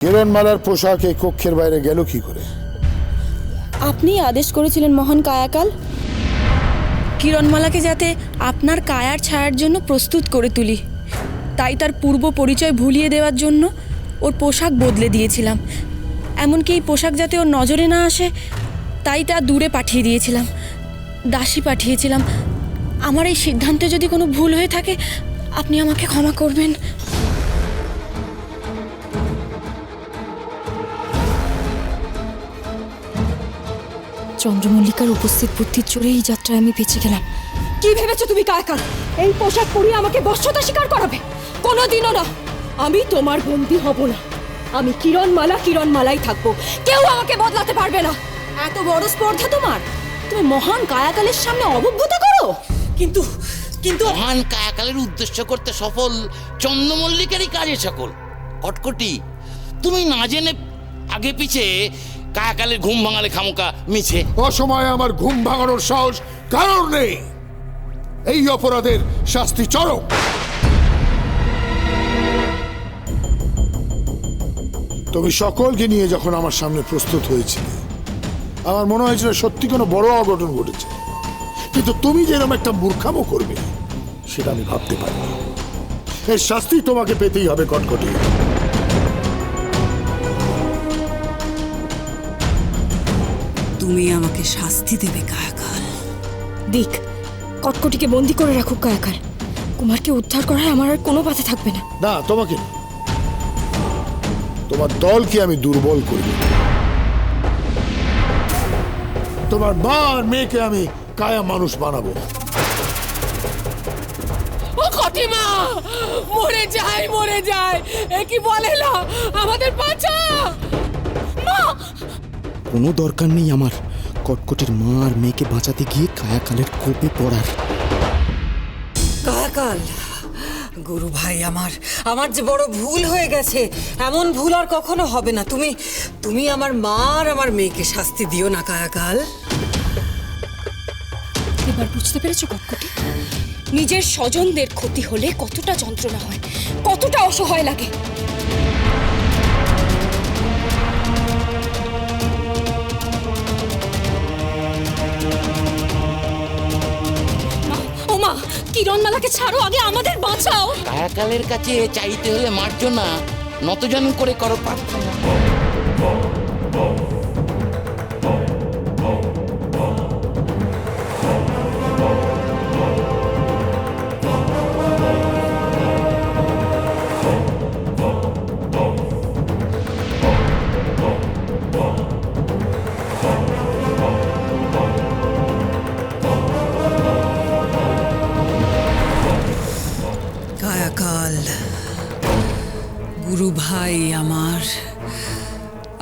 কিরণমালার পোশাক এই কক্ষের বাইরে গেল কি করে? আপনি আদেশ করেছিলেন মহান কায়াকাল, কিরণমালাকে যাতে আপনার কায়ার ছায়ার জন্য প্রস্তুত করে তুলি। তাই তার পূর্ব পরিচয় ভুলিয়ে দেওয়ার জন্য ওর পোশাক বদলে দিয়েছিলাম। এমনকি এই পোশাক যাতে ওর নজরে না আসে তাই তা দূরে পাঠিয়ে দিয়েছিলাম, দাসী পাঠিয়েছিলাম। আমার এই সিদ্ধান্তে যদি কোনো ভুল হয়ে থাকে আপনি আমাকে ক্ষমা করবেন। চন্দ্রমল্লিকার উপস্থিত বুদ্ধির জোরে এই যাত্রায় আমি বেঁচে গেলাম। কি ভেবেছো তুমি কায়াকাল? এই পোশাক পরিয়ে আমাকে বশ্যতা স্বীকার করাবে? কোনোদিনও না। আমি তোমার বন্দী হব না। আমি কিরণমালাই থাকবো। কেউ আমাকে বদলাতে পারবে না। এত বড় স্পর্ধা তোমার? তুমি মহান কায়াকালের সামনে অবজ্ঞতা করো? কিন্তু কিন্তু মহান কায়াকালের উদ্দেশ্য করতে সফল চন্দ্রমল্লিকারই কাজে সকল। কটকটি, তুমি না জেনে আগে পিছে কায়াকালের ঘুম ভাঙালে খামোকা মিছে। অসময়ে আমার ঘুম ভাঙানোর সাহস কারণ নেই। এই অপরাধের শাস্তি চরম। তুমি সকলকে নিয়ে যখন আমার সামনে প্রস্তুত হয়েছিলে আমার মনে হয়েছিল সত্যি কোনো বড় অঘটন ঘটেছে, কিন্তু তুমি যেরকম একটা মূর্খামো করবে সেটা আমি ভাবতে পারিনি। এর শাস্তি তোমাকে পেতেই হবে কটকটি। তুমি আমাকে শাস্তি দেবে কায়াকাল। দিক, কটকটিকে বন্দি করে রাখুক কায়াকাল। কুমারকে উদ্ধার করায় আমার আর কোনো বাধা থাকবে না। না, তোমাকে না, তোমার দলকে আমি দুর্বল করে দেব। তোমার মা আর মেয়েকে আমি কায়া মানুষ বানাবো। ও কটিমা, মরে যায়। এ কি বলে না? আমাদের বাঁচা। মা! কোনো দরকার নেই আমার কটকটির মা আর মেয়েকে বাঁচাতে গিয়ে কায়াকালের কোপে পড়ার। কায়াকাল, গুরু ভাই, আমার যে বড় ভুল হয়ে গেছে। এমন ভুল আর কখনো হবে না। তুমি আমার মা আর আমার মেয়েকে শাস্তি দিও না কায়াকাল। এবার বুঝতে পেরেছো কটকটি? নিজের স্বজনদের ক্ষতি হলে কতটা যন্ত্রণা হয়, কতটা অসহায় লাগে। ও মা, কিরণমালাকে ছাড়ো, আগে আমাদের বাঁচাও। কায়াকালের কাছে চাইতে হলে মার্জনা, নতজানু করে করো প্রার্থনা। কায়াকাল, গুরু ভাই আমার,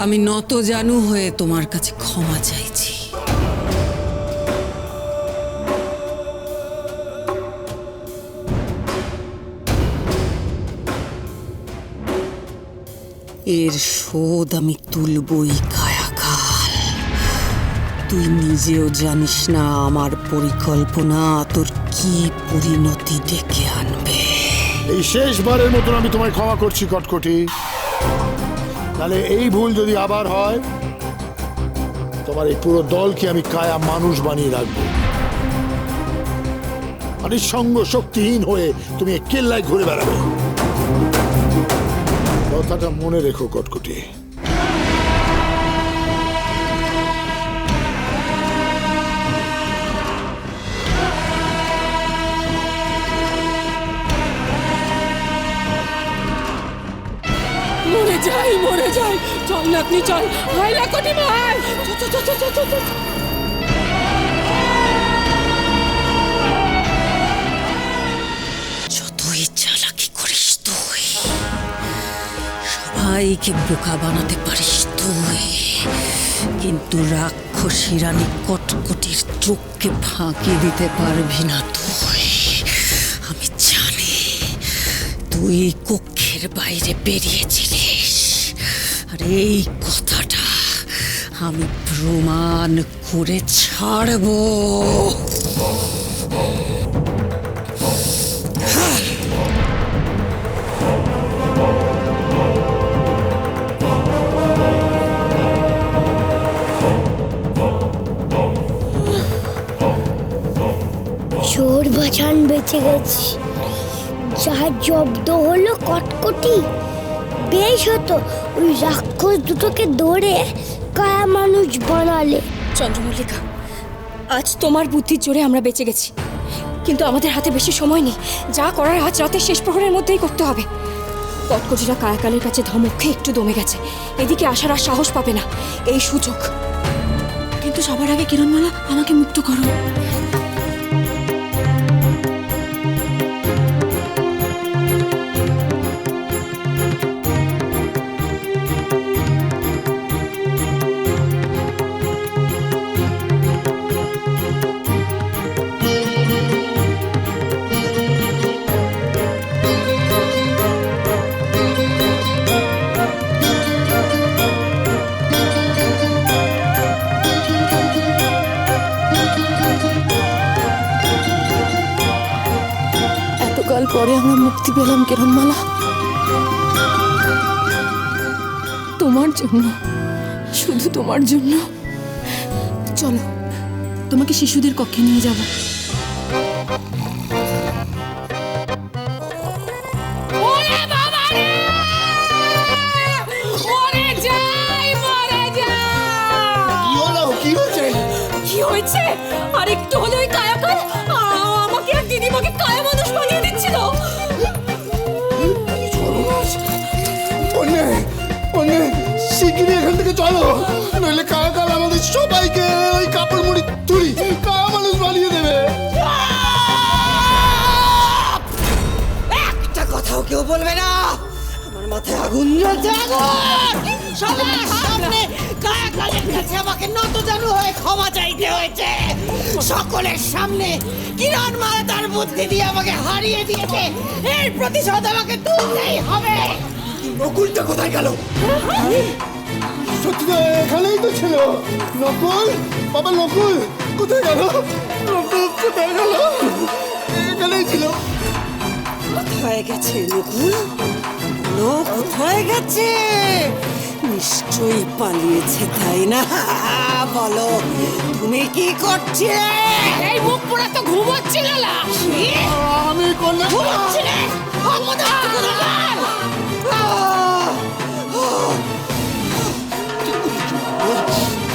আমি নতজানু হয়ে তোমার কাছে ক্ষমা চাইছি। এর শোধ আমি তুলবই কায়াকাল। তুই নিজেও জানিস না আমার পরিকল্পনা তোর কি পরিণতি ডেকে আনবে। এই শেষবারের মতন আমি তোমায় ক্ষমা করছি কটকটি। তাহলে এই ভুল যদি আবার হয় তোমার এই পুরো দলকে আমি কায়া মানুষ বানিয়ে রাখবো। আর সঙ্গ শক্তিহীন হয়ে তুমি এই কেল্লায় ঘুরে বেড়াবে। কথাটা মনে রেখো কটকটি। মরে যাই। চল না, আপনি চল। হাই লাকটি মার। যতই চালাকি করিস তুই, সবাইকে বোকা বানাতে পারিস তুই, কিন্তু রাক্ষসী রানী কটকটির চোখকে ফাঁকি দিতে পারবি না তুই। আমি জানি তুই কক্ষের বাইরে বেরিয়েছিলিস, আর এই কথাটা আমি প্রমাণ করে ছাড়বো। বাঁচান বেঁচে গেছি। যা জব্দ হলো কটকটি, বেশ হতো ওই রাক্ষস দুটোকে ধরে কায়া মানুষ বানালে। চন্দ্রমল্লিকা, আজ তোমার বুদ্ধির জোরে আমরা বেঁচে গেছি, কিন্তু আমাদের হাতে বেশি সময় নেই। যা করার আজ রাতে শেষ প্রহরের মধ্যেই করতে হবে। কটকটিরা কায়াকালের কাছে ধমক খেয়ে একটু দমে গেছে, এদিকে আসার আর সাহস পাবে না। এই সুযোগ। কিন্তু সবার আগে কিরণমালা, আমাকে মুক্ত করো। এতকাল পরে আমরা মুক্তি পেলাম কিরণমালা, তোমার জন্য, শুধু তোমার জন্য। চলো, তোমাকে শিশুদের কক্ষে নিয়ে যাব। কি হয়েছে? আর একটু হলে ওই কায়াকাল আমাকে আর দিদিমাকে কায়া মানুষ বানিয়ে দিচ্ছিল। শিগগিরই এখান থেকে চলো, নইলে কায়াকাল আমাদের সবাইকে ওই কাপড় মুড়ি তুলি কায়া মানুষ বানিয়ে দেবে। একটা কথাও কেউ বলবে না। আমার মাথায় আগুন জ্বলছে, আগুন! সবার সামনে কায়াকালের কাছে আমাকে নতজানু হয়ে ক্ষমা চাইতে হয়েছে। সকলের সামনে কিরণমালা তার বুদ্ধি দিয়ে আমাকে হারিয়ে দিয়েছে। এর প্রতিশোধ আমাকে তুলতেই হবে। নকুলটা কোথায় গেল? সত্যি তো এখানেই তো ছিল। নকুল, বাবা নকুল কোথায় গেল? নকুল কোথায় গেল? এখানেই ছিল। কোথায় গেছে নকুল? কোথায় গেছে? নিশ্চয়ই পালিয়েছে, তাই না? বলো, তুমি কি করছিলে? এই মুখ পোড়া তো ঘুমোচ্ছিলে না? আমি করলে ঘুমোচ্ছিলে?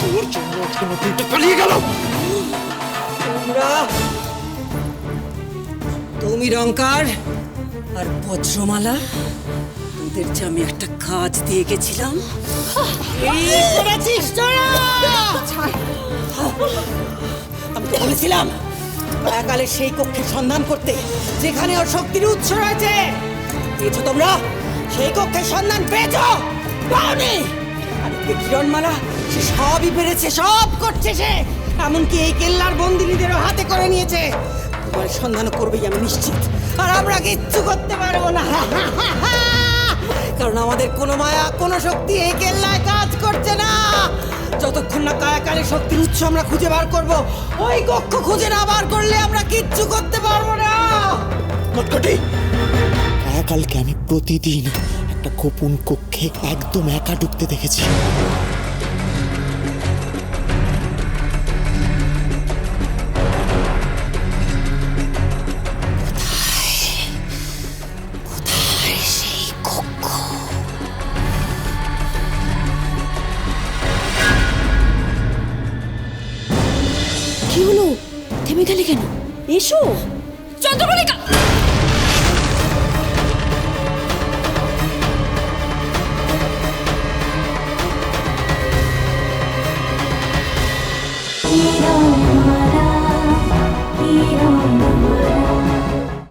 তোর জন্য আজকে নকুলটা পালিয়ে গেল। তুমি রঙ্কার আর বজ্রমালা, তোদের যে আমি একটা কাজ দিয়ে গেছিলাম, আমি তো বলেছিলাম কায়াকালের সেই কক্ষের সন্ধান করতে যেখানে ওর শক্তির উৎস রয়েছে। পেয়েছো তোমরা? সেই কক্ষের সন্ধান পেয়েছো? পাওনি? আর কিরণমালা সে সবই পেরেছে, সব করছে সে। এমনকি এই কেল্লার বন্দিনীদেরও হাতে করে নিয়েছে। তোমার সন্ধান করবেই আমি নিশ্চিত। আর আমরা কিচ্ছু করতে পারবো না, কারণ আমাদের কোনো মায়া, কোনো শক্তি এই কেল্লায় কাজ করছে না। যতক্ষণ না কায়াকালের শক্তির উৎস আমরা খুঁজে বার করব, ওই কক্ষ খুঁজে না বার করলে আমরা কিচ্ছু করতে পারবো না। কটকটি, কায়াকালকে আমি প্রতিদিন একটা গোপন কক্ষে একদম একা ঢুকতে দেখেছি। কি হলো? থেমে গেলে কেন? এসো চন্দ্রমল্লিকা।